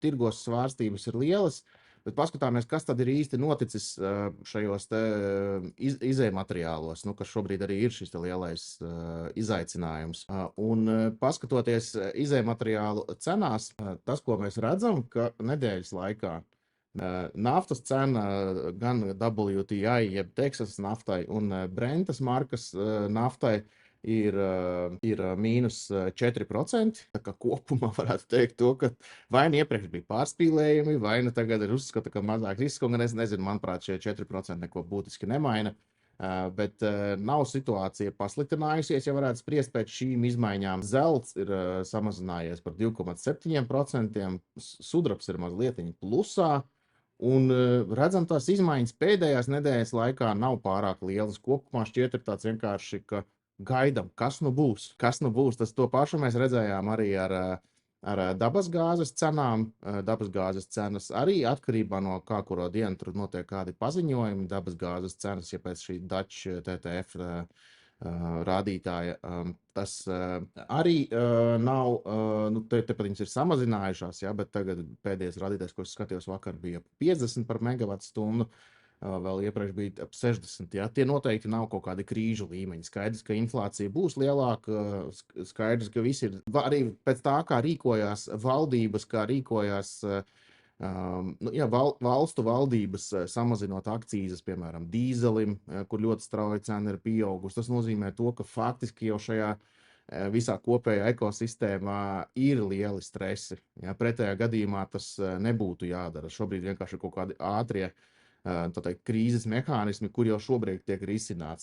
tirgos svārstības ir lielas, bet paskatāmies, kas tad ir īsti noticis šajos te izējumateriālos, kas šobrīd arī ir šis te lielais izaicinājums. Un paskatoties izējumateriālu cenās, tas, ko mēs redzam, ka nedēļas laikā naftas cena gan WTI, jeb Teksasas naftai un Brentas markas naftai ir mīnus 4%. Tā kā kopumā varētu teikt to, ka vai nu iepriekš bija pārspīlējumi, vai nu tagad ir uzskata, ka mazāk risks, un es nezinu, manuprāt, šie 4% neko būtiski nemaina. Bet nav situācija pasliktinājusies, ja varētu spriest pēc šīm izmaiņām. Zelts ir samazinājies par 2,7%, sudrabs ir mazliet plusā, un redzam, tās izmaiņas pēdējās nedēļas laikā nav pārāk lielas. Kopumā šķiet ir tāds vienkārši, ka gaidam, kas nu būs. Kas nu būs, tas to pašu mēs redzējām arī ar dabasgāzes cenām. Dabasgāzes cenas arī atkarībā no kā kuro dienu tur notiek kādi paziņojumi. Dabasgāzes cenas, ja pēc šī Dutch TTF rādītāja, tas arī nav, tepat viņas ir samazinājušās, ja, bet tagad pēdējais rādītājs, ko es skatījos vakar, bija 50 par megavatu stundu. Vēl iepriekš bija ap 60. Ja? Tie noteikti nav kaut kādi krīžu līmeņi. Skaidrs, ka inflācija būs lielāka, skaidrs, ka visi ir arī pēc tā, kā rīkojās valdības, kā rīkojās valstu valdības samazinot akcīzes, piemēram, dīzelim, kur ļoti strauji cena ir pieaugusi. Tas nozīmē to, ka faktiski jau šajā visā kopējā ekosistēmā ir lieli stresi. Ja? Pretējā gadījumā tas nebūtu jādara. Šobrīd vienkārši ir kaut kādi ātrie krīzes mehānismi, kur jau šobrīd tiek risināts.